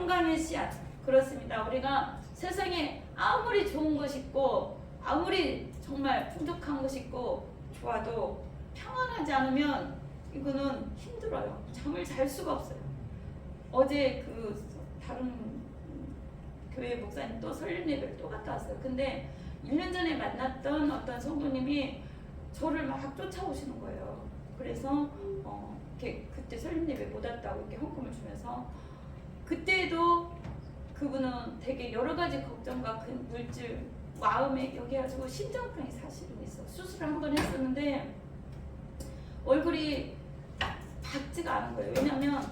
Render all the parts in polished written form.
평강의 씨앗. 그렇습니다. 우리가 세상에 아무리 좋은 것이 있고 아무리 정말 풍족한 것이 있고 좋아도 평안하지 않으면 이거는 힘들어요. 잠을 잘 수가 없어요. 어제 그 다른 교회 목사님 또 설립 예배를 또 갔다 왔어요. 근데 1년 전에 만났던 어떤 성도님이 저를 막 쫓아오시는 거예요. 그래서 이렇게 그때 설립 예배 못 왔다고 이렇게 헌금을 주면서, 그때도 그분은 되게 여러 가지 걱정과 그 물질 마음에 여기 가지고 심장병이 사실은 있어. 수술을 한 번 했었는데 얼굴이 밝지가 않은 거예요. 왜냐하면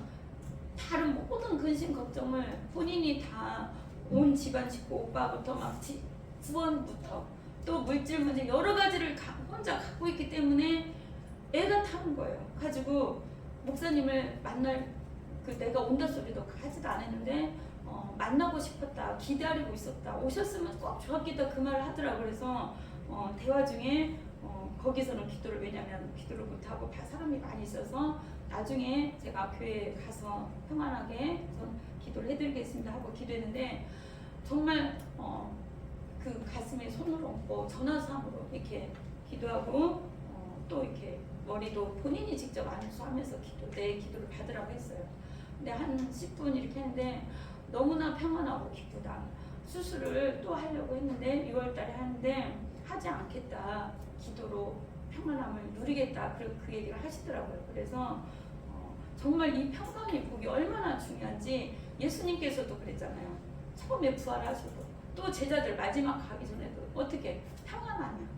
다른 모든 근심 걱정을 본인이 다 온 집안 식구 오빠부터 막 구원부터 또 물질 문제 여러 가지를 혼자 갖고 있기 때문에 애가 타는 거예요. 가지고 목사님을 만날 내가 온다 소리도 하지도 않았는데 만나고 싶었다, 기다리고 있었다, 오셨으면 꼭 좋았겠다 그 말을 하더라고요. 그래서 대화 중에 거기서는 기도를, 왜냐면 기도를 못하고 사람이 많이 있어서 나중에 제가 교회에 가서 평안하게 기도를 해드리겠습니다 하고 기도했는데, 정말 그 가슴에 손을 얹고 전화상으로 이렇게 기도하고 또 이렇게 머리도 본인이 직접 안수하면서 내 기도를 받으라고 했어요. 근데 한 10분 이렇게 했는데 너무나 평안하고 기쁘다. 수술을 또 하려고 했는데 6월달에 하는데 하지 않겠다. 기도로 평안함을 누리겠다. 그 얘기를 하시더라고요. 그래서 정말 이 평강의 복이 얼마나 중요한지 예수님께서도 그랬잖아요. 처음에 부활하셔도 또 제자들 마지막 가기 전에도 어떻게 평안하냐,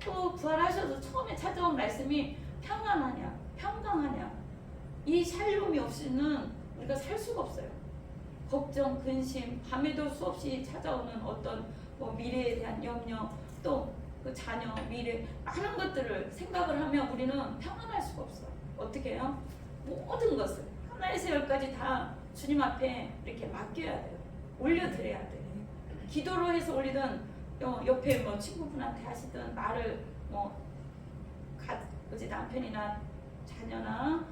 또 부활하셔서 처음에 찾아온 말씀이 평안하냐, 평강하냐. 이 샬롬이 없이는 우리가 살 수가 없어요. 걱정, 근심, 밤에도 수없이 찾아오는 어떤 미래에 대한 염려, 또 그 자녀, 미래, 많은 것들을 생각을 하면 우리는 평안할 수가 없어요. 어떻게 해요? 모든 것을 하나에서 열까지 다 주님 앞에 이렇게 맡겨야 돼요. 올려드려야 돼요. 기도로 해서 올리든 옆에 친구분한테 하시든 말을 남편이나 자녀나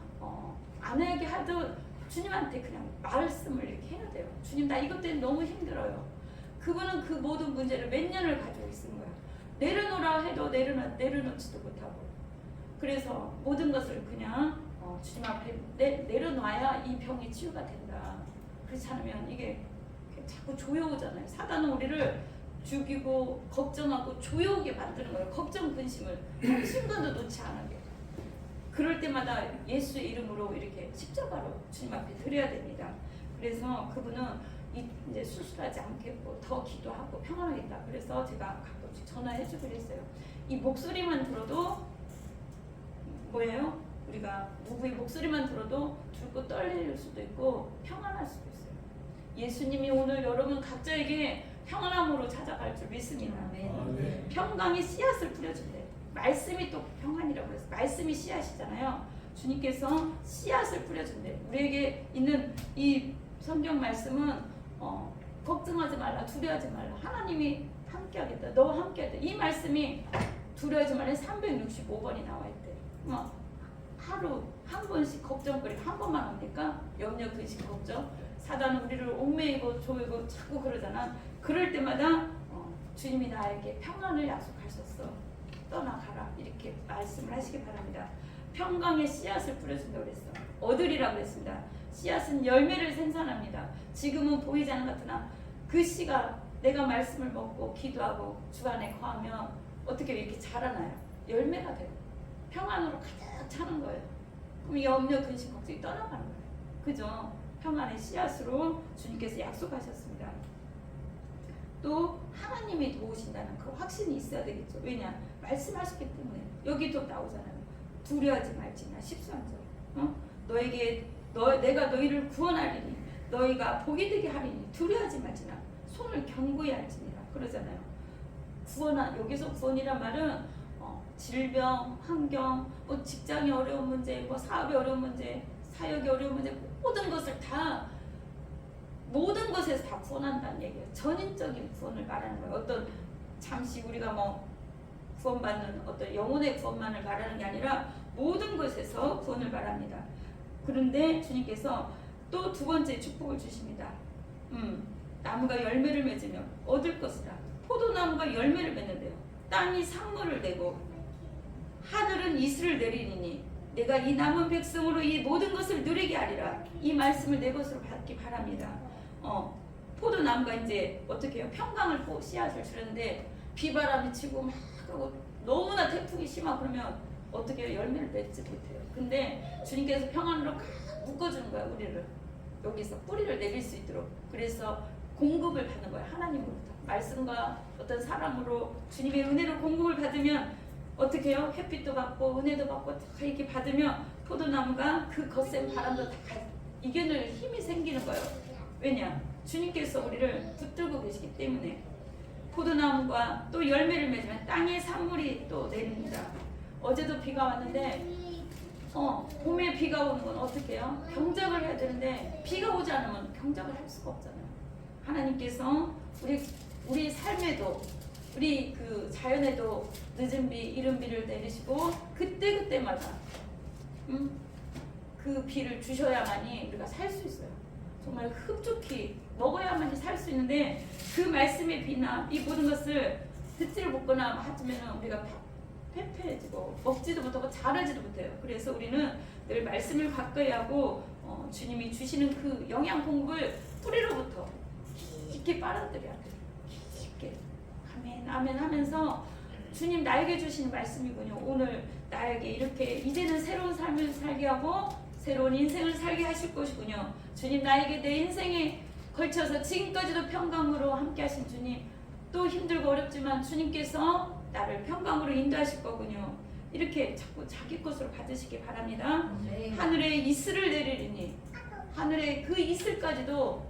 아내에게 하든 주님한테 그냥 말씀을 이렇게 해야 돼요. 주님, 나 이것 때문에 너무 힘들어요. 그분은 그 모든 문제를 몇 년을 가지고 있는 거야. 내려놓으라 해도 내려놓지도 못하고. 그래서 모든 것을 그냥 주님 앞에 내려놔야 이 병이 치유가 된다. 그렇지 않으면 이게 자꾸 조여오잖아요. 사단은 우리를 죽이고 걱정하고 조여오게 만드는 거예요. 걱정, 근심을 한 순간도 놓지 않게. 그럴 때마다 예수의 이름으로 이렇게 십자가로 주님 앞에 드려야 됩니다. 그래서 그분은 이제 수술하지 않겠고 더 기도하고 평안하겠다. 그래서 제가 가끔씩 전화해주고 그랬어요. 이 목소리만 들어도 뭐예요? 우리가 누구의 목소리만 들어도 들고 떨릴 수도 있고 평안할 수도 있어요. 예수님이 오늘 여러분 각자에게 평안함으로 찾아갈 줄 믿습니다. 아멘. 평강의 씨앗을 뿌려준대. 말씀이 또 평안이라고 해서 말씀이 씨앗이잖아요. 주님께서 씨앗을 뿌려준대. 우리에게 있는 이 성경 말씀은 걱정하지 말라, 두려워하지 말라. 하나님이 함께하겠다. 너와 함께하겠다. 이 말씀이 두려워하지 말라 365번이 나와 있대. 하루 한 번씩 걱정거리가 한 번만 옵니까? 염려, 근심, 걱정. 사단은 우리를 옥매이고 조이고 자꾸 그러잖아. 그럴 때마다 주님이 나에게 평안을 약속하셨어. 떠나가라. 이렇게 말씀을 하시기 바랍니다. 평강의 씨앗을 뿌려준다고 그랬어. 얻으리라고 했습니다. 씨앗은 열매를 생산합니다. 지금은 보이지 않는 것 같으나 그 씨가 내가 말씀을 먹고 기도하고 주 안에 거하면 어떻게 이렇게 자라나요? 열매가 돼요. 평안으로 가득 차는 거예요. 그럼 염려, 근심, 걱정이 떠나가는 거예요. 그죠? 평안의 씨앗으로 주님께서 약속하셨습니다. 또 하나님이 도우신다는 그 확신이 있어야 되겠죠. 왜냐? 말씀하셨기 때문에. 여기도 나오잖아요. 두려워하지 말지나 13절. 내가 너희를 구원하리니 너희가 복이 되게 하리니 두려워하지 말지나 손을 견고히 할지니라 그러잖아요. 여기서 구원이란 말은 질병, 환경, 직장이 어려운 문제, 사업이 어려운 문제, 사역이 어려운 문제, 모든 것에서 다 구원한다는 얘기예요. 전인적인 구원을 말하는 거예요. 어떤 잠시 우리가 구원받는 어떤 영혼의 구원만을 말하는 게 아니라 모든 것에서 구원을 말합니다. 그런데 주님께서 또 두 번째 축복을 주십니다. 나무가 열매를 맺으며 얻을 것이라. 포도나무가 열매를 맺는데요. 땅이 산물을 내고 하늘은 이슬을 내리니 내가 이 남은 백성으로 이 모든 것을 누리게 하리라. 이 말씀을 내 것으로 받기 바랍니다. 포도나무가 이제 어떻게 해요? 평강을 씨앗을 주는데 비바람이 치고 막 하고 너무나 태풍이 심하고 그러면 어떻게 해요? 열매를 맺지 못해요. 근데 주님께서 평안으로 묶어주는 거야. 우리를 여기서 뿌리를 내릴 수 있도록. 그래서 공급을 받는 거야. 하나님으로부터 말씀과 어떤 사람으로 주님의 은혜로 공급을 받으면 어떻게 해요? 햇빛도 받고 은혜도 받고 다 이렇게 받으면 포도나무가 그 거센 바람도 다 이겨낼 힘이 생기는 거예요. 왜냐? 주님께서 우리를 붙들고 계시기 때문에. 포도나무가 또 열매를 맺으면 땅에 산물이 또 내립니다. 어제도 비가 왔는데 봄에 비가 오는 건 어떻게 해요? 경작을 해야 되는데 비가 오지 않으면 경작을 할 수가 없잖아요. 하나님께서 우리 삶에도 우리 그 자연에도 늦은 비, 이른 비를 내리시고 그때마다 그 비를 주셔야만이 우리가 살 수 있어요. 정말 흡족히 먹어야만이 살 수 있는데 그 말씀의 비나 이 모든 것을 듣지를 못거나 하면 우리가 패패해지고 먹지도 못하고 자라지도 못해요. 그래서 우리는 늘 말씀을 가까이 하고 주님이 주시는 그 영양 공급을 뿌리로부터 깊게 빨아들여야 돼요. 깊게 아멘 아멘 하면서 주님 나에게 주시는 말씀이군요. 오늘 나에게 이렇게 이제는 새로운 삶을 살게 하고 새로운 인생을 살게 하실 것이군요. 주님 나에게 내 인생에 걸쳐서 지금까지도 평강으로 함께 하신 주님, 또 힘들고 어렵지만 주님께서 나를 평강으로 인도하실 거군요. 이렇게 자꾸 자기 것으로 받으시기 바랍니다. 네. 하늘에 이슬을 내리리니 하늘에 그 이슬까지도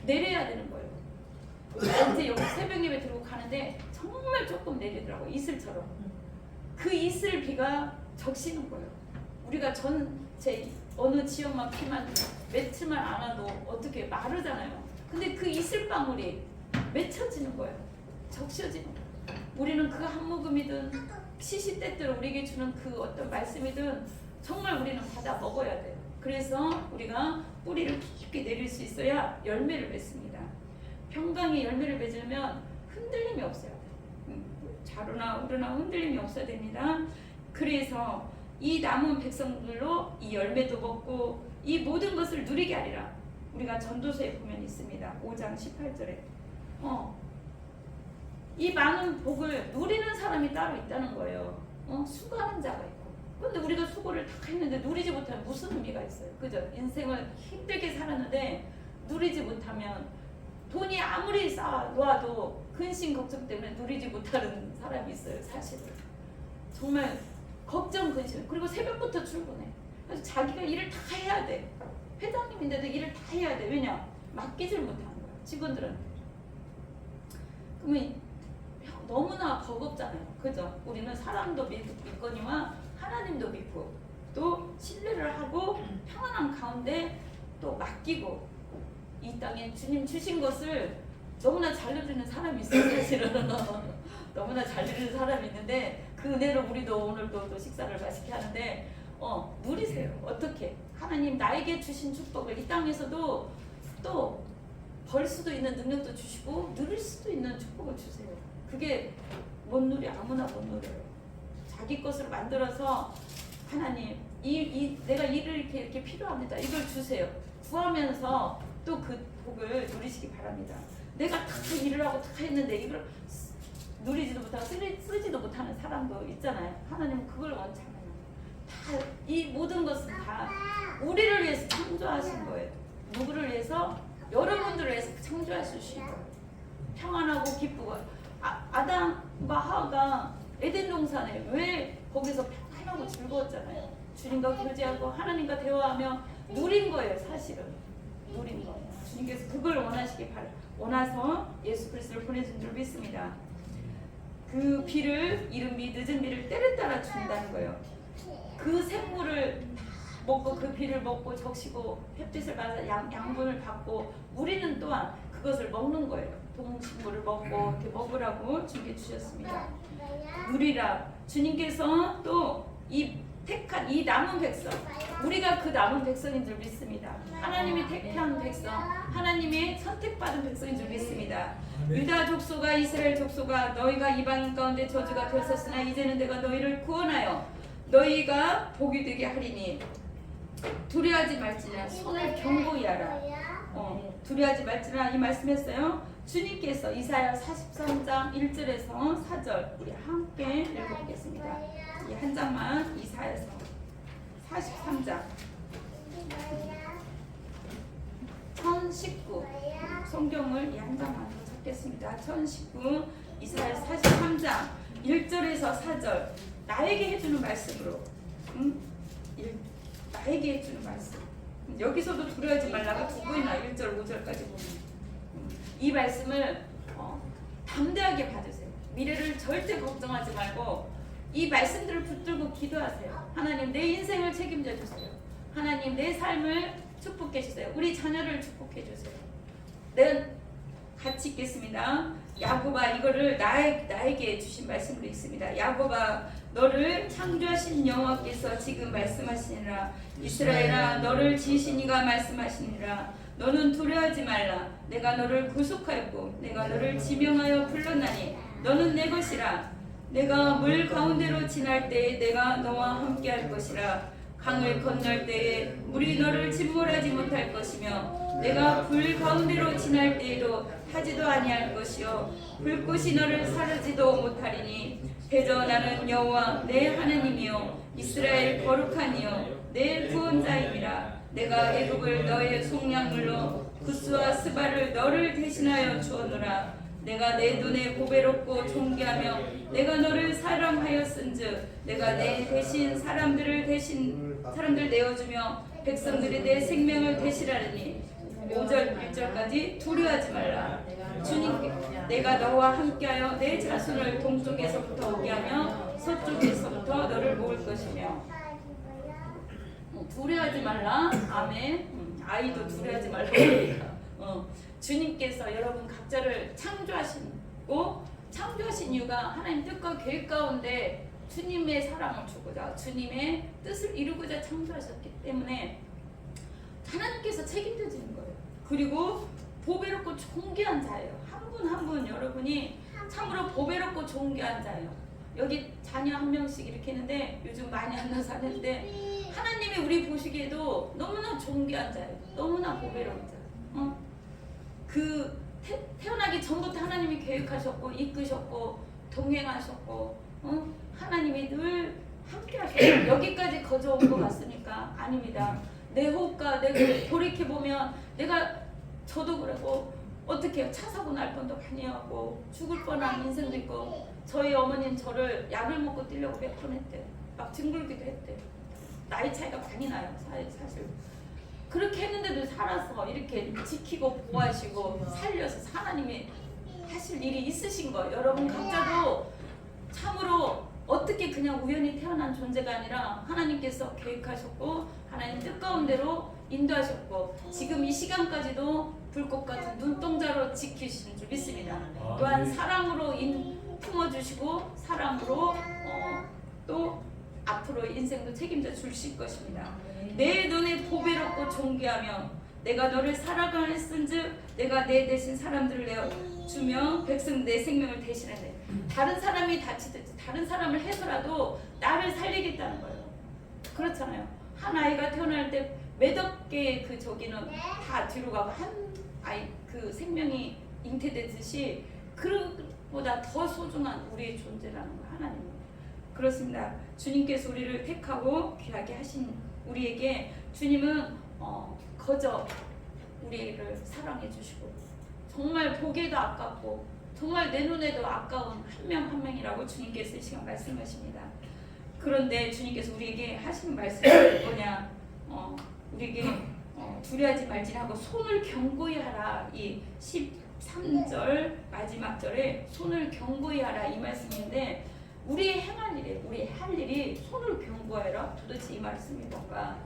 내려야 되는 거예요. 어제 여기 새벽 예배 들고 가는데 정말 조금 내리더라고요. 이슬처럼. 그 이슬 비가 적시는 거예요. 우리가 전체 어느 지역만 비만 며칠만 안 와도 어떻게 마르잖아요. 근데 그 이슬방울이 맺혀지는 거예요. 적셔지는 거예요. 우리는 그 한 모금이든 시시때때로 우리에게 주는 그 어떤 말씀이든 정말 우리는 받아 먹어야 돼요. 그래서 우리가 뿌리를 깊게 내릴 수 있어야 열매를 맺습니다. 평강의 열매를 맺으면 흔들림이 없어야 돼요. 자루나 우르나 흔들림이 없어야 됩니다. 그래서 이 남은 백성들로 이 열매도 먹고 이 모든 것을 누리게 하리라. 우리가 전도서에 보면 있습니다. 5장 18절에 이 많은 복을 누리는 사람이 따로 있다는 거예요. 수고하는 자가 있고. 근데 우리가 수고를 다 했는데 누리지 못하면 무슨 의미가 있어요? 그죠? 인생을 힘들게 살았는데 누리지 못하면 돈이 아무리 쌓아놓아도 근심 걱정 때문에 누리지 못하는 사람이 있어요. 사실은 정말 걱정 근심. 그리고 새벽부터 출근해. 그래서 자기가 일을 다 해야 돼. 회장님인데도 일을 다 해야 돼. 왜냐? 맡기질 못하는 거야. 직원들은. 그러면 너무나 버겁잖아요. 그죠? 우리는 사람도 믿거니와 하나님도 믿고 또 신뢰를 하고 평안한 가운데 또 맡기고 이 땅에 주님 주신 것을 너무나 잘 누리는 사람이 있어요. 사실은 너무나 잘 누리는 사람이 있는데 그 은혜로 우리도 오늘도 또 식사를 맛있게 하는데 누리세요. 어떻게? 하나님 나에게 주신 축복을 이 땅에서도 또 벌 수도 있는 능력도 주시고 누릴 수도 있는 축복을 주세요. 그게 못 누려. 아무나 못 누려요. 자기 것으로 만들어서 하나님 내가 이렇게 필요합니다. 이걸 주세요. 구하면서 또 그 복을 누리시기 바랍니다. 내가 다 일을 하고 다 했는데 이걸 누리지도 못하고 쓰지도 못하는 사람도 있잖아요. 하나님은 그걸 원찮아요. 다 이 모든 것은 다 우리를 위해서 창조하신 거예요. 누구를 위해서? 여러분들을 위해서 창조하신 거예요. 평안하고 기쁘고 아담과 하와가 에덴 동산에 왜 거기서 평안하고 즐거웠잖아요. 주님과 교제하고 하나님과 대화하며 누린 거예요. 사실은 누린 거예요. 주님께서 그걸 원하서 예수 그리스도를 보내준 줄 믿습니다. 그 비를 이른 비 늦은 비를 때를 따라 준다는 거예요. 그 생물을 다 먹고 그 비를 먹고 적시고 햇빛을 받아 양분을 받고 우리는 또한 그것을 먹는 거예요. 동식물을 먹고 이렇게 먹으라고 주님께 주셨습니다. 누리라. 주님께서 또 이 택한 이 남은 백성, 우리가 그 남은 백성인 줄 믿습니다. 하나님이 택한 백성, 하나님의 선택받은 백성인 줄 믿습니다. 유다 족속과 이스라엘 족속아, 너희가 이방인 가운데 저주가 되었으나 이제는 내가 너희를 구원하여 너희가 복이 되게 하리니 두려워하지 말지니라. 손을 견고히 하라. 두려워하지 말지니라 이 말씀했어요. 주님께서 이사야 43장 1절에서 4절 우리 함께 읽어보겠습니다. 이 한 장만 이사야서 43장 1019 성경을 이 한 장만 찾겠습니다. 1019 이사야 43장 1절에서 4절 나에게 해주는 말씀으로 나에게 해주는 말씀. 여기서도 두려워하지 말라가 두 번이나 1절 5절까지 보면 이 말씀을 담대하게 받으세요. 미래를 절대 걱정하지 말고 이 말씀들을 붙들고 기도하세요. 하나님 내 인생을 책임져 주세요. 하나님 내 삶을 축복해 주세요. 우리 자녀를 축복해 주세요. 네, 같이 읽겠습니다. 야곱아, 이거를 나에게 주신 말씀으로 있습니다. 야곱아, 너를 창조하신 여호와께서 지금 말씀하시니라. 이스라엘아, 너를 지으신 이가 말씀하시니라. 너는 두려워하지 말라. 내가 너를 구속하였고 내가 너를 지명하여 불렀나니 너는 내 것이라. 내가 물 가운데로 지날 때에 내가 너와 함께할 것이라. 강을 건널 때에 물이 너를 침몰하지 못할 것이며 내가 불 가운데로 지날 때에도 타지도 아니할 것이요 불꽃이 너를 사르지도 못하리니 대저 나는 여호와 내 하나님이요 이스라엘 거룩한 이요 내 구원자이니라. 내가 애굽을 너의 속량물로 구스와 스바를 너를 대신하여 주었노라. 내가 내 눈에 보배롭고 존귀하며 내가 너를 사랑하였은즉 내가 내 대신 사람들 내어주며 백성들이 내 생명을 대신하리니 5절 1절까지 두려워하지 말라. 주님께 내가 너와 함께하여 내 자손을 동쪽에서부터 오게 하며 서쪽에서부터 너를 모을 것이며 두려워하지 말라. 아멘. 아이도 두려워하지 말라. 주님께서 여러분 각자를 창조하신 이유가 하나님 뜻과 계획 가운데 주님의 사랑을 주고자 주님의 뜻을 이루고자 창조하셨기 때문에 하나님께서 책임져 주는 거예요. 그리고 보배롭고 존귀한 자예요. 한 분 한 분 여러분이 참으로 보배롭고 존귀한 자예요. 여기 자녀 한 명씩 이렇게 했는데 요즘 많이 안 나서 하는데 하나님이 우리 보시기에도 너무나 존귀한 자예요. 너무나 보배로운 자. 태어나기 전부터 하나님이 계획하셨고 이끄셨고 동행하셨고 하나님이 늘 함께 하셨고 여기까지 거저온 것 같습니까? 아닙니다. 내 호흡과 내 돌이켜보면 저도 그러고 어떻게 차 사고 날 뻔도 많이 하고 죽을 뻔한 인생도 있고 저희 어머니는 저를 약을 먹고 뛰려고 몇 번 했대. 막 뒹굴기도 했대. 나이 차이가 많이 나요. 사실. 그렇게 했는데도 살아서 이렇게 지키고 보호하시고 살려서 하나님이 하실 일이 있으신 거예요. 여러분 각자도 참으로 어떻게 그냥 우연히 태어난 존재가 아니라 하나님께서 계획하셨고 하나님 뜻 가운데로 인도하셨고 지금 이 시간까지도 불꽃 같은 눈동자로 지키시는 줄 믿습니다. 또한 사랑으로 품어주시고 사랑으로 또 앞으로 인생도 책임져 주실 것입니다. 내 눈에 보배롭고 존귀하며 내가 너를 사랑하였은즉 내가 내 대신 사람들을 내어주며 백성 내 생명을 대신하네. 다른 사람이 다치든지 다른 사람을 해서라도 나를 살리겠다는 거예요. 그렇잖아요. 한 아이가 태어날 때 몇억 개의 그 저기는 다 뒤로 가고 한 아이 그 생명이 잉태되듯이 그보다 더 소중한 우리의 존재라는 거예요. 하나님은. 그렇습니다. 주님께서 우리를 택하고 귀하게 하신 우리에게 주님은 거저 우리를 사랑해 주시고 정말 보기에도 아깝고 정말 내 눈에도 아까운 한 명 한 명이라고 주님께서 이 시간 말씀하십니다. 그런데 주님께서 우리에게 하시는 말씀이 뭐냐? 우리에게 두려워하지 말지 하고 손을 견고히 하라. 이 13절 마지막 절에 손을 견고히 하라 이 말씀인데 우리 행할 일이 우리 할 일이 손을 견고해라. 도대체 이 말씀이 뭔가?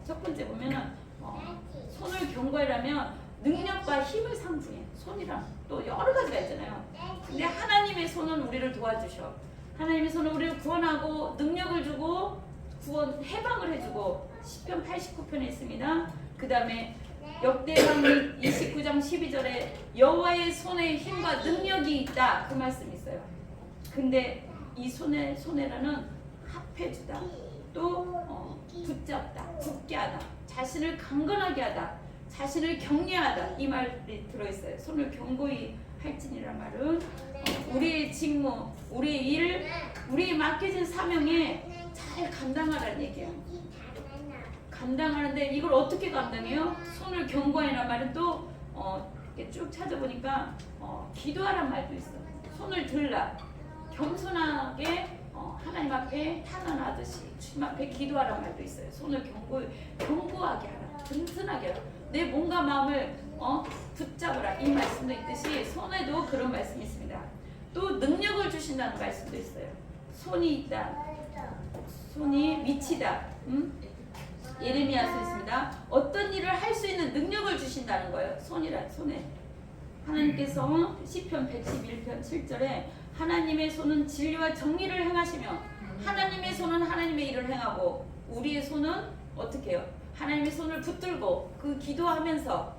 첫 번째 보면은 손을 견고해라면 능력과 힘을 상징해. 손이랑 또 여러 가지가 있잖아요. 근데 하나님의 손은 우리를 도와주셔. 하나님의 손은 우리를 구원하고 능력을 주고 구원 해방을 해주고 시편 89편에 있습니다. 그 다음에 역대상 29장 12절에 여호와의 손에 힘과 능력이 있다 그 말씀이 있어요. 근데 이 손해라는 합해주다, 또 붙잡다, 굳게 하다, 자신을 강건하게 하다, 자신을 격려하다 이 말이 들어있어요. 손을 견고히 할지니란 말은 우리의 직무, 우리의 일, 우리의 맡겨진 사명에 잘 감당하라는 얘기예요. 감당하는데 이걸 어떻게 감당해요? 손을 견고하라는 말은 또 이렇게 쭉 찾아보니까 기도하란 말도 있어. 손을 들라, 겸손하게 하나님 앞에 탄원하듯이 주님 앞에 기도하란 말도 있어요. 손을 견고하게 하라, 든든하게 하라, 내 몸과 마음을 붙잡으라 이 말씀도 있듯이 손에도 그런 말씀이 있습니다. 또 능력을 주신다는 말씀도 있어요. 손이 있다, 손이 미치다. 예레미야서 있습니다. 어떤 일을 할 수 있는 능력을 주신다는 거예요. 손에 하나님께서 시편 111편 7절에 하나님의 손은 진리와 정의를 행하시며 하나님의 손은 하나님의 일을 행하고 우리의 손은 어떻게 해요? 하나님의 손을 붙들고 그 기도하면서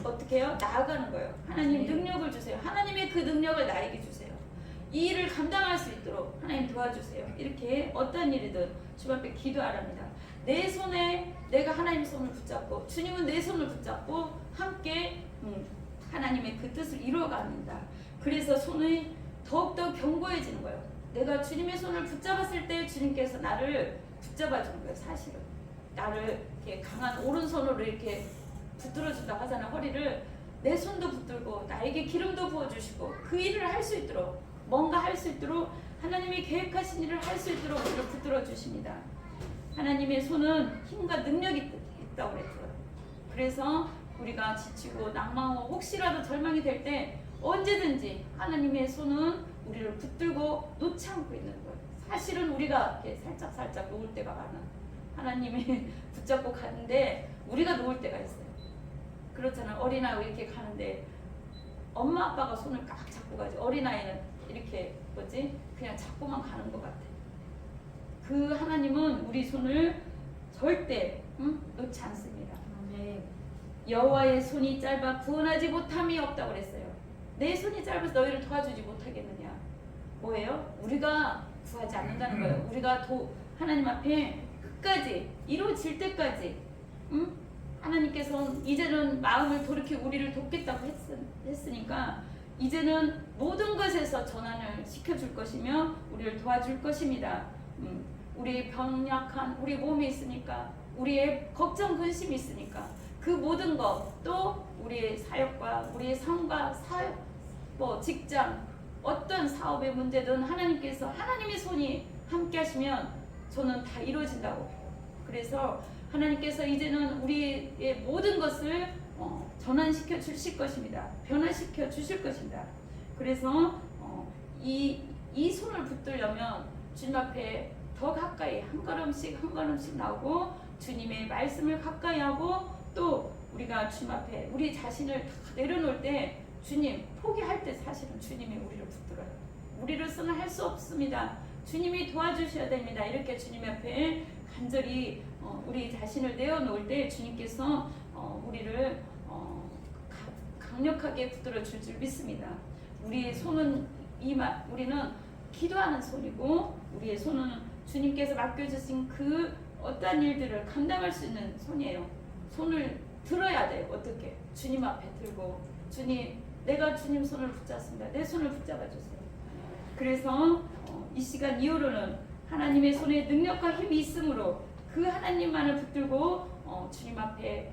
어떻게 해요? 나아가는 거예요. 하나님 능력을 주세요. 하나님의 그 능력을 나에게 주세요. 이 일을 감당할 수 있도록 하나님 도와주세요. 이렇게 어떤 일이든 주님 앞에 기도하랍니다. 내 손에 내가 하나님의 손을 붙잡고 주님은 내 손을 붙잡고 함께 하나님의 그 뜻을 이루어갑니다. 그래서 손이 더욱더 견고해지는 거예요. 내가 주님의 손을 붙잡았을 때 주님께서 나를 붙잡아주는 거예요. 사실은 나를 이렇게 강한 오른손으로 이렇게 붙들어준다고 하잖아. 허리를 내 손도 붙들고 나에게 기름도 부어주시고 그 일을 할 수 있도록 뭔가 할 수 있도록 하나님이 계획하신 일을 할 수 있도록 우리를 붙들어 주십니다. 하나님의 손은 힘과 능력이 있다고 그랬어요. 그래서 우리가 지치고 낭망하고 혹시라도 절망이 될 때 언제든지 하나님의 손은 우리를 붙들고 놓지 않고 있는 거예요. 사실은 우리가 이렇게 살짝 놓을 때가 많아. 하나님이 붙잡고 가는데 우리가 놓을 때가 있어요. 그렇잖아. 어린아이 이렇게 가는데 엄마 아빠가 손을 꽉 잡고 가지. 어린아이는 이렇게 그냥 잡고만 가는 것 같아. 그 하나님은 우리 손을 절대 놓지 않습니다. 여호와의 손이 짧아 구원하지 못함이 없다고 그랬어요. 내 손이 짧아서 너희를 도와주지 못하겠느냐. 뭐예요? 우리가 구하지 않는다는 거예요. 우리가 하나님 앞에 끝까지 이루어질 때까지 하나님께서는 이제는 마음을 돌이켜 우리를 돕겠다고 했으니까 이제는 모든 것에서 전환을 시켜줄 것이며 우리를 도와줄 것입니다. 우리의 병약한 우리 몸이 있으니까 우리의 걱정 근심이 있으니까 그 모든 것 또 우리의 사역과 우리의 삶과 직장 어떤 사업의 문제든 하나님께서 하나님의 손이 함께 하시면 저는 다 이루어진다고 해요. 그래서 하나님께서 이제는 우리의 모든 것을 전환시켜 주실 것입니다. 변화시켜 주실 것입니다. 그래서 이 손을 붙들려면 주님 앞에 더 가까이 한 걸음씩 나오고 주님의 말씀을 가까이 하고 또 우리가 주님 앞에 우리 자신을 다 내려놓을 때 주님 포기할 때 사실은 주님이 우리를 붙들어요. 우리로서는 할 수 없습니다. 주님이 도와주셔야 됩니다. 이렇게 주님 앞에 간절히 우리 자신을 내어놓을 때 주님께서 우리를 강력하게 붙들어 줄 줄 믿습니다. 우리의 손은 우리는 기도하는 손이고 우리의 손은 주님께서 맡겨주신 그 어떠한 일들을 감당할 수 있는 손이에요. 손을 들어야 돼요. 어떻게? 주님 앞에 들고 주님 내가 주님 손을 붙잡습니다. 내 손을 붙잡아 주세요. 그래서 이 시간 이후로는 하나님의 손에 능력과 힘이 있으므로 그 하나님만을 붙들고 주님 앞에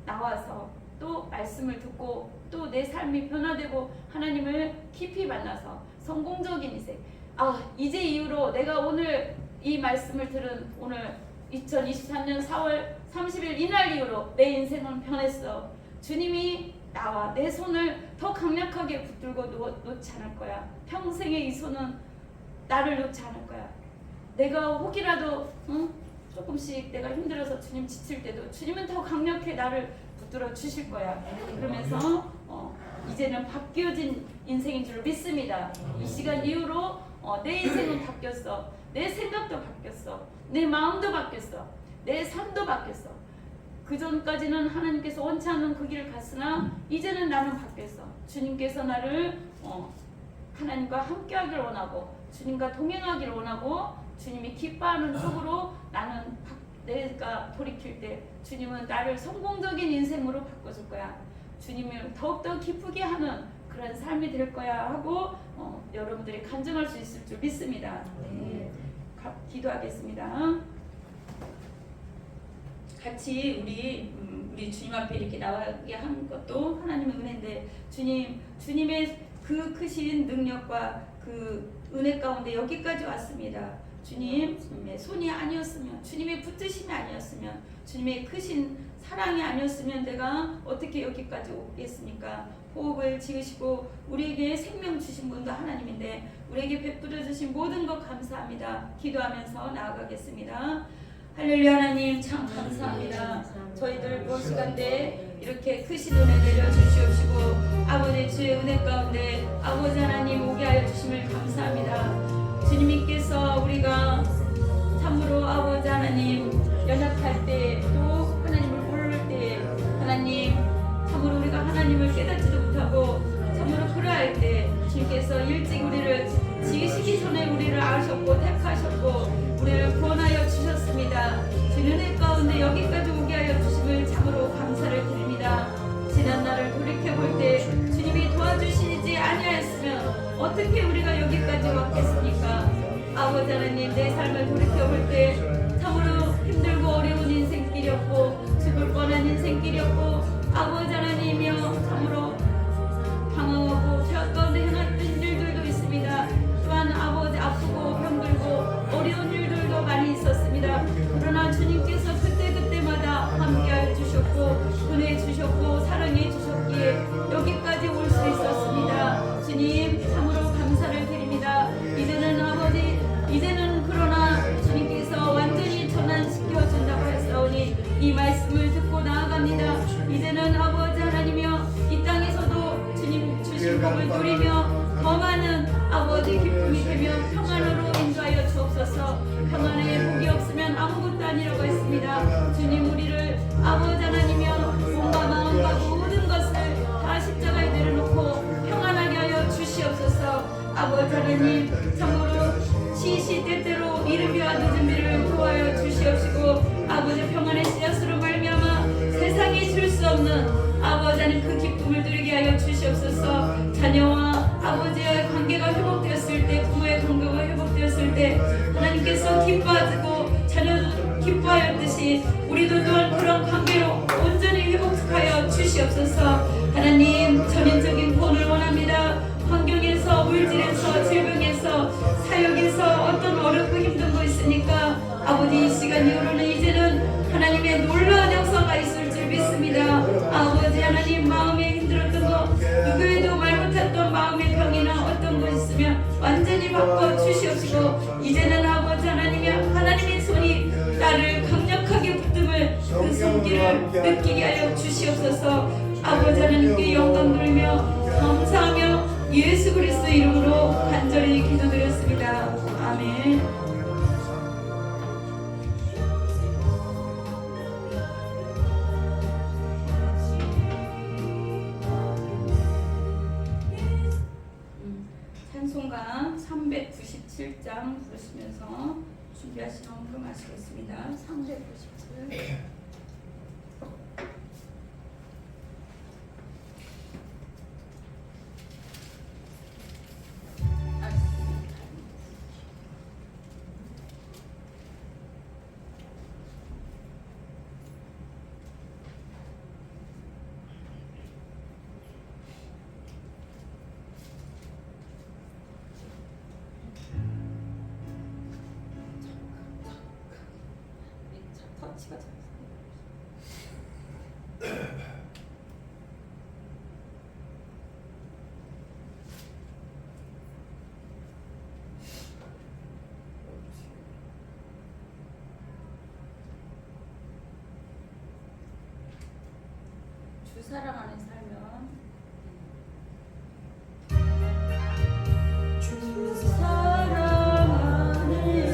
나와서 또 말씀을 듣고 또 내 삶이 변화되고 하나님을 깊이 만나서 성공적인 인생. 이제 이후로 내가 오늘 이 말씀을 들은 오늘 2023년 4월 30일 이날 이후로 내 인생은 변했어. 주님이 나와 내 손을 더 강력하게 붙들고 놓지 않을 거야. 평생의 이 손은 나를 놓지 않을 거야. 내가 혹이라도 조금씩 내가 힘들어서 주님 지칠 때도 주님은 더 강력히 나를 붙들어 주실 거야. 그러면서 이제는 바뀌어진 인생인 줄 믿습니다. 이 시간 이후로 내 인생은 바뀌었어. 내 생각도 바뀌었어. 내 마음도 바뀌었어. 내 삶도 바뀌었어. 그 전까지는 하나님께서 원치 않는 그 길을 갔으나 이제는 나는 바뀌었어. 주님께서 나를 하나님과 함께하길 원하고 주님과 동행하길 원하고 주님이 기뻐하는 쪽으로 나는 내가 돌이킬 때 주님은 나를 성공적인 인생으로 바꿔줄 거야. 주님을 더욱더 기쁘게 하는 그런 삶이 될 거야 하고 여러분들이 간증할 수 있을 줄 믿습니다. 네. 기도하겠습니다. 같이 우리 주님 앞에 이렇게 나가게 한 것도 하나님의 은혜인데 주님의 그 크신 능력과 그 은혜 가운데 여기까지 왔습니다. 주님의 손이 아니었으면, 주님의 붙드심이 아니었으면, 주님의 크신 사랑이 아니었으면 내가 어떻게 여기까지 오겠습니까? 호흡을 지으시고 우리에게 생명 주신 분도 하나님인데 우리에게 베풀어 주신 모든 것 감사합니다. 기도하면서 나아가겠습니다. 할렐루야. 하나님 참 감사합니다. 저희들 본 시간대 이렇게 크신 은혜 내려주시옵시고 아버지 주의 은혜 가운데 아버지 하나님 오게 하여 주심을 감사합니다. 주님께서 우리가 참으로 아버지 하나님 연약할 때 또 하나님을 모를 때 하나님 참으로 우리가 하나님을 깨닫지도 못하고 참으로 그러할 때 주님께서 일찍 우리를 지으시기 전에 우리를 아셨고 택하셨고 우리를 구원하여 주셨습니다. 주님 은혜 가운데 여기까지 오게 하여 주심을 참으로 감사를 드립니다. 지난 날을 돌이켜볼 때 주님이 도와주시지 아니하였으면 어떻게 우리가 여기까지 왔겠습니까? 아버지 하나님 내 삶을 돌이켜볼 때 참으로 힘들고 어려운 인생길이었고 죽을 뻔한 인생길이었고 아버지 하나님이여 참으로 방황하고 죄악 가운데 행했던 일들도 있습니다. 또한 아버지 아프고 병들고 어려운 일들도 많이 있었습니다. 그러나 주님께서 그때마다 함께하여 주셨고 은혜 주셨고 사랑해 주셨기에 여기까지 올 수 있었습니다. 주님 참으로 감사를 드립니다. 이제는 그러나 주님께서 완전히 전환시켜 준다고 했사오니 이 말씀을 듣고 나아갑니다. 이제는 아버지 하나님이여 이 땅에서도 주님 주신 복을 누리며 더 많은 아버지 기쁨이 되며 평안으로 인도하여 주옵소서. 평안에 복이 없으면 아무것도 아니라고 했습니다. 주님 우리를 아버지 하나님이여 몸과 마음과 모든 것을 다 십자가에 내려놓고 평안하게 하여 주시옵소서. 아버지 하나님 참으로 시시때때로 이르비와 늦은비를 도하여 주시옵시고 아버지 평안의 씨앗으로 말미암아 세상이 줄 수 없는 아버지 하나님 그 기쁨을 누리게 하여 주시옵소서. 자녀와 아버지와의 관계가 회복되었을 때 부모의 관계가 회복되었을 때 하나님께서 기뻐하시고 자녀도 기뻐하였듯이 우리도 또한 그런 관계로 온전히 회복하여 주시옵소서. 하나님 전인적인 구원을 원합니다. 환경에서 물질에서 질병에서 사역에서 어떤 어렵고 힘든 거 있으니까 아버지 이 시간 이후로는 이제는 하나님의 놀라운 역사가 있을 줄 믿습니다. 아버지 하나님 마음에 힘들었던 거 누구에도 말 못했던 마음의 병이나 어떤 거 있으면 완전히 바꿔 주시옵시고 이제는 아버지 하나님의 손이 나를 강력하게 붙듦을 그 손길을 느끼게 하여 주시옵소서. 아버지 하나님께 영광 돌리며 감사하며 예수 그리스도 이름으로 간절히 기도드렸습니다. 아멘. 찬송가 397장 부르시면서 준비하신 헌금 하시겠습니다. 397. 터치가 잘 주 사랑 안에 살면 주 사랑 안에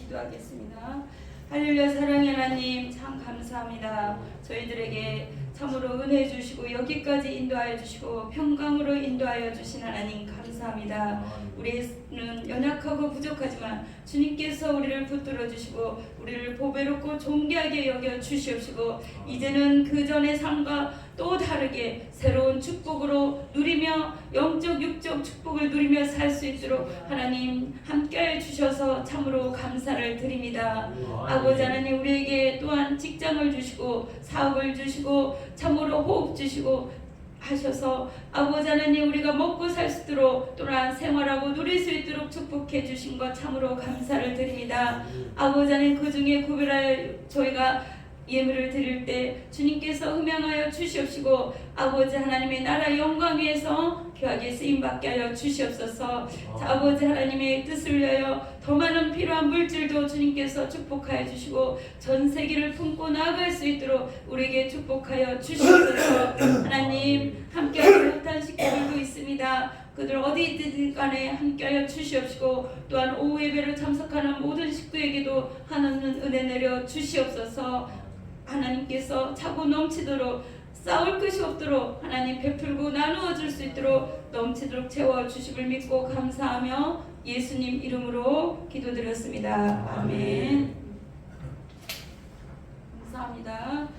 기도하겠습니다. 할렐루야. 사랑의 하나님 참 감사합니다. 저희들에게 참으로 은혜 주시고 여기까지 인도하여 주시고 평강으로 인도하여 주신 하나님 감사합니다. 우리는 연약하고 부족하지만 주님께서 우리를 붙들어 주시고 우리를 보배롭고 존귀하게 여겨 주시옵시고 이제는 그 전의 삶과 또 다르게 새로운 축복으로 누리며 영적 육적 축복을 누리며 살 수 있도록 하나님 함께해 주셔서 참으로 감사를 드립니다. 아버지 하나님 우리에게 또한 직장을 주시고 사업을 주시고 참으로 호흡 주시고 하셔서 아버지 하나님 우리가 먹고 살 수 있도록 또한 생활하고 누릴 수 있도록 축복해 주신 것 참으로 감사를 드립니다. 아버지 하나님 그 중에 구별하여 저희가 예물을 드릴 때 주님께서 흠양하여 주시옵시고 아버지 하나님의 나라 영광 위에서 귀하게 쓰임받게 하여 주시옵소서. 아버지 하나님의 뜻을 위하여 더 많은 필요한 물질도 주님께서 축복하여 주시고 전 세계를 품고 나아갈 수 있도록 우리에게 축복하여 주시옵소서. 하나님 함께하지 못한 식구들도 있습니다. 그들 어디 있든 간에 함께하여 주시옵시고 또한 오후 예배를 참석하는 모든 식구에게도 하나님 은혜 내려 주시옵소서. 하나님께서 차고 넘치도록 싸울 것이 없도록 하나님 베풀고 나누어 줄 수 있도록 넘치도록 채워 주심을 믿고 감사하며 예수님 이름으로 기도드렸습니다. 아멘. 감사합니다.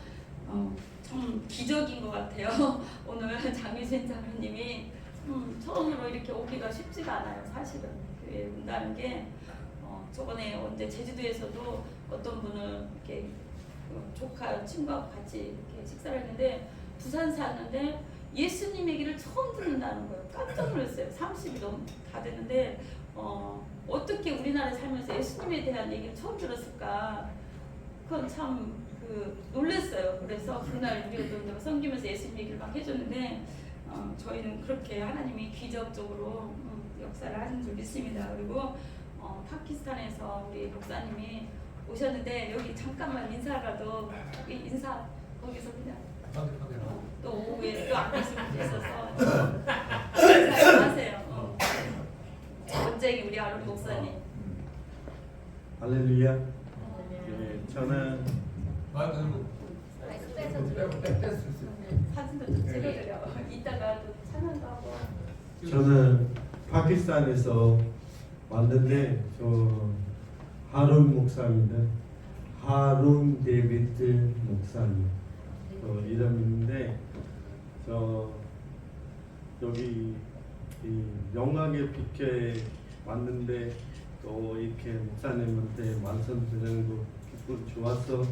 참 기적인 것 같아요. 오늘 장유진 장로님이 처음으로 이렇게 오기가 쉽지가 않아요. 사실은 교회에 온다는 게 저번에 언제 제주도에서도 어떤 분은 이렇게 조카 친구하고 같이 이렇게 식사를 했는데 부산 사는데 예수님 얘기를 처음 듣는다는 거예요. 깜짝 놀랐어요. 30이 너무 다 됐는데 어떻게 우리나라에 살면서 예수님에 대한 얘기를 처음 들었을까? 그건 참 놀랐어요. 그래서 그날 우리가 섬기면서 예수님 얘기를 막 해줬는데 저희는 그렇게 하나님이 기적적으로 역사를 하신 줄 믿습니다. 그리고 파키스탄에서 우리 목사님이 오셨는데 여기 잠깐만 인사라도 인사 거기서 그냥 또 오후에 또 안 계시면 있어서 인사하세요. 원장이 우리 아론 목사님. 할렐루야. 네, 저는 사진도 좀 찍어드려. 이따가 또 찬양도 하고. 저는 파키스탄에서 왔는데 저 하룬 목사입니다. 하룬 데비드 목사님 이름인데 저 여기 이 영광의 빛에 왔는데 또 이렇게 목사님한테 말씀드리는 거 기분 좋았어.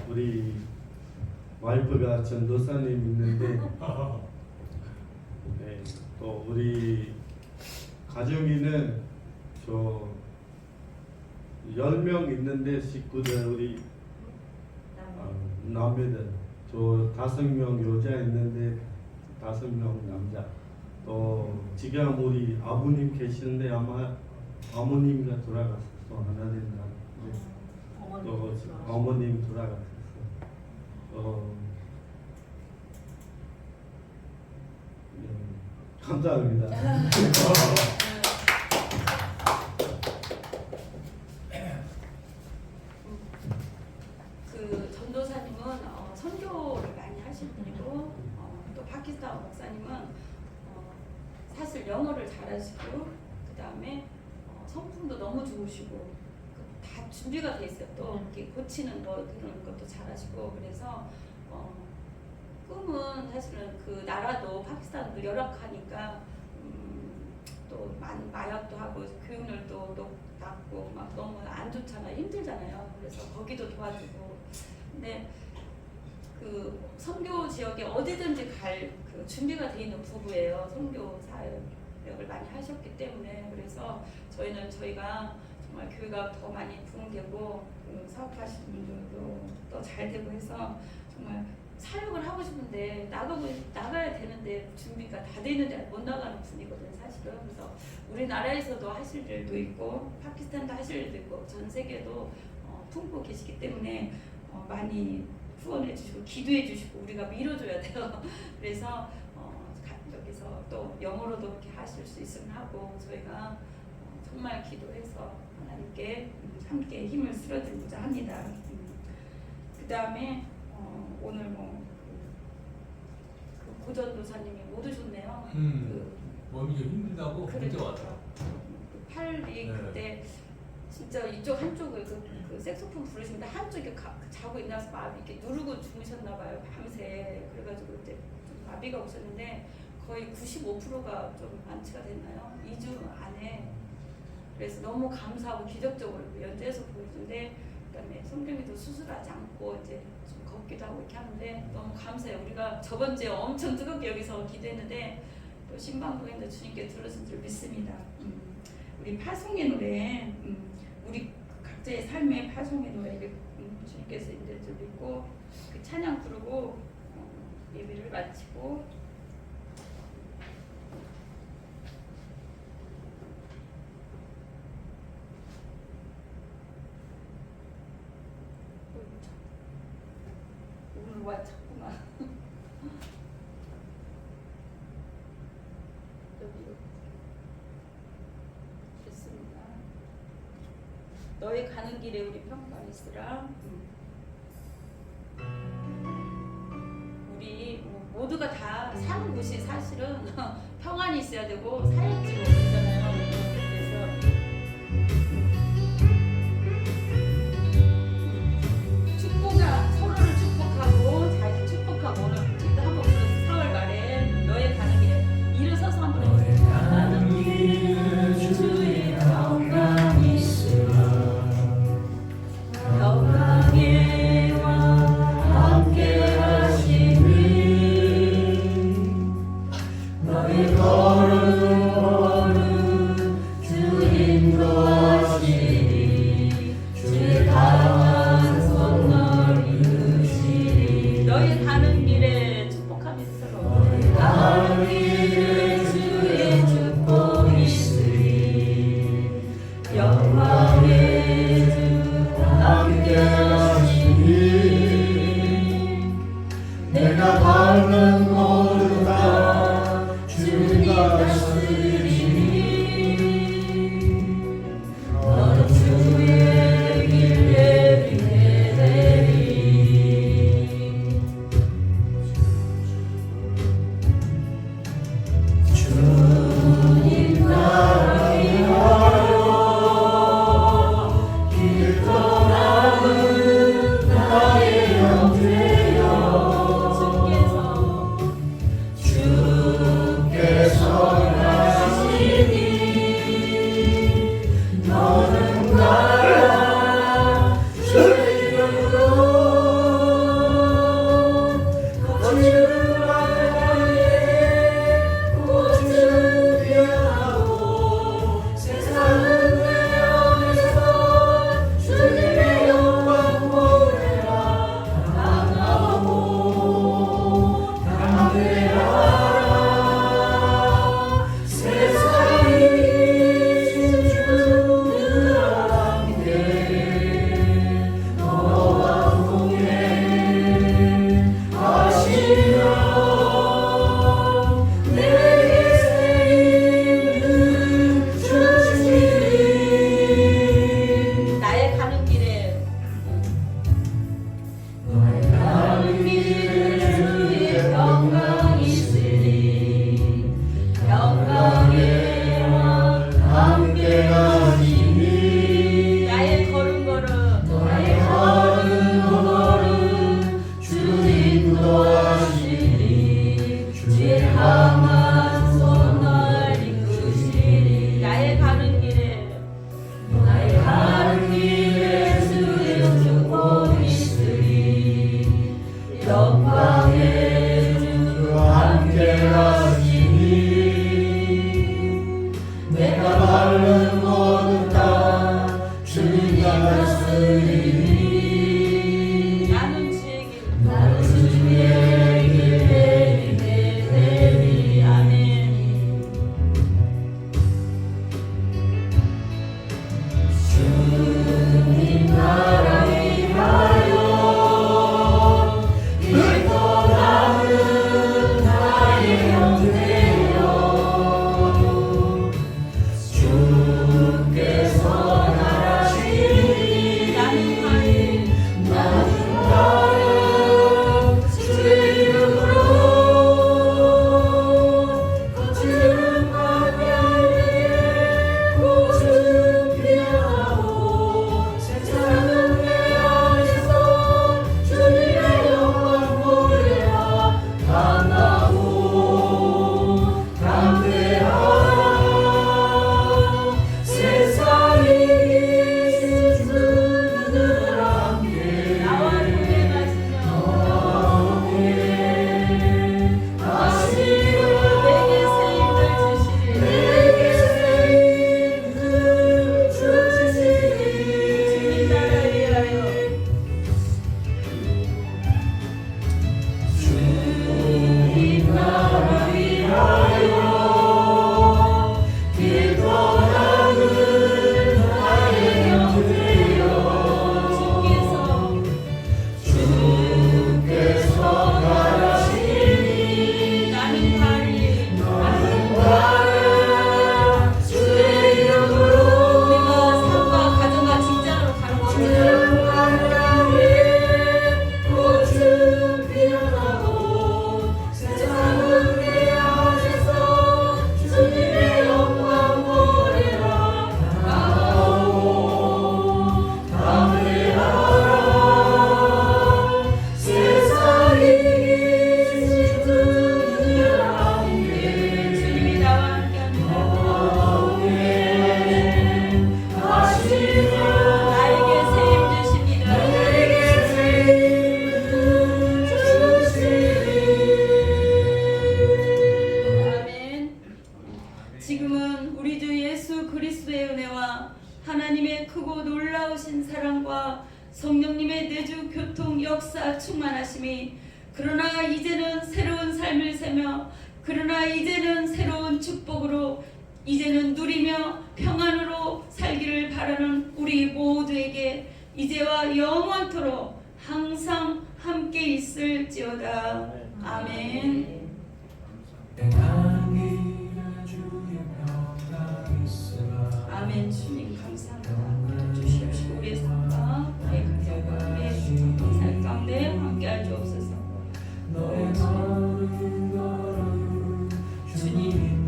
우리 와이프가 전도사님 있는데 네, 또 우리 가정이는 저 10명 있는데 식구들 우리 남매들 저 5명 여자 있는데 5명 남자. 또 지금 우리 아버님 계시는데 아마 어머님가 돌아갔어. 하나 된다. 또 어머님 돌아갔어. 네, 감사합니다. 그 전도사님은 선교를 많이 하신 분이고 또 파키스탄 목사님은 사실 영어를 잘하시고 그 다음에 성품도 너무 좋으시고 다 준비가 돼 있어요. 또 이렇게 고치는 거 그런 것도 잘하시고 그래서 꿈은 사실은 그 나라도 파키스탄도 열악하니까 또 마약도 하고 교육열도 낮고 막 너무 안 좋잖아요. 힘들잖아요. 그래서 거기도 도와주고 근데 그 선교 지역에 어디든지 갈 그 준비가 돼 있는 부부예요. 선교 사역을 많이 하셨기 때문에 그래서 저희가 정말 교회가 더 많이 부흥되고 그 사업하시는 분들도 더 잘 되고 해서 정말 사역을 하고 싶은데 나가야 되는데 준비가 다 돼 있는데 못 나가는 분이거든요. 사실은 그래서 우리나라에서도 하실 일도 있고 파키스탄도 하실 일도 있고 전 세계도 품고 계시기 때문에 많이 후원해 주시고 기도해 주시고 우리가 밀어줘야 돼요. 그래서 여기서 또 영어로도 이렇게 하실 수 있으면 하고 저희가 정말 기도해서 하나님께 가족께 함께 힘을 실어드리고자 합니다. 그 다음에 오늘 그 고전도사님이 못 오셨네요. 몸이 좀 힘들다고 문자 그러니까 왔다. 그 팔이 네. 그때 진짜 이쪽 한쪽을 그 색소폰 부르시는데 한쪽에 자고 있나서 마비 이렇게 누르고 주무셨나 봐요. 밤새. 그래가지고 그때 좀 마비가 오셨는데 거의 95%가 좀 완치가 됐나요? 2주 안에. 그래서 너무 감사하고 기적적으로 연재해서 보여주는데, 그다음에 성경이도 수술하지 않고 이제 좀 걷기도 하고 이렇게 하는데 너무 감사해요. 우리가 저번 주에 엄청 뜨겁게 여기서 기도했는데 또 신방송인데 주님께 들으신 줄 믿습니다. 우리 파송의 노래, 우리 각자의 삶의 파송의 노래를 주님께서 인도해 줄 믿고 그 찬양 부르고 예배를 마치고. 오늘 와 자꾸만 여기 됐습니다. 너의 가는 길에 우리 평강 있으라. 우리 모두가 다 사는 곳이 사실은 평안이 있어야 되고 사역지고 그러잖아요. 그래서 서로를 축복하고 잘 축복하고 오늘 우리도 한번 불러서 4월 말에 너의 가는 길에 일어서서 한번 해보세요. 가는 길에 주의 평강이 있으라. 평강이와 함께 하시니 너의 걸음 주 인도하시니 주의 강한 손 너희 가는 길에 축복함이 있으라. 너희 가는 길에 주의 축복이 있으리. 영광의 주 함께 하시니 내가 밟는 모두 다 주님 다스리니 너는 주의 길 내리게 되리. 주님 나를 위하여 길 떠나는 나의 영 되어 주께서 하나님의 크고 놀라우신 사랑과 성령님의 내주 교통 역사 충만하심이 그러나 이제는 새로운 삶을 새며 그러나 이제는 새로운 축복으로 이제는 누리며 평안으로 살기를 바라는 우리 모두에게 이제와 영원토록 항상 함께 있을지어다. 아멘. 아멘. 주님 감사합니다. 주시옵시고 우리의 삶과 우리의 가정과 우리의 삶 가운데 함께할 주옵소서. 주님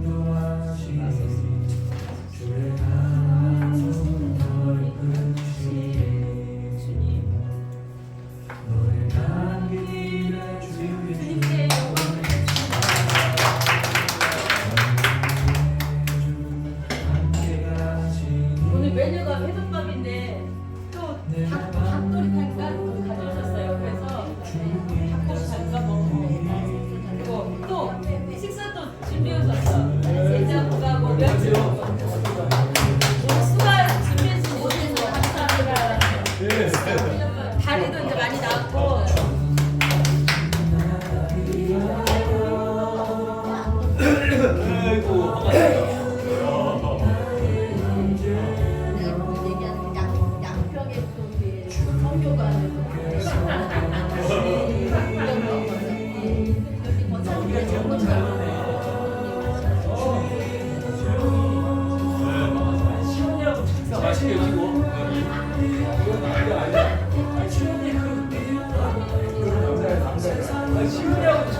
오늘 메뉴가 회덮밥인데 또 닭도리탕가 가져오셨어요. 그래서 닭도리탕가 먹고 그리고 또 식사 또 준비해줬어. 된장국하고 뭐 멸치 수가 준비해 주셔서 감사합니다. 다리도 이제 많이 나왔고 맛있게 드시고. 시훈이하고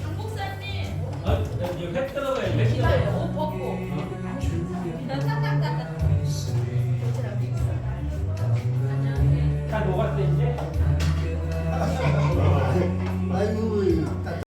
장목사님 회 들어가야 돼.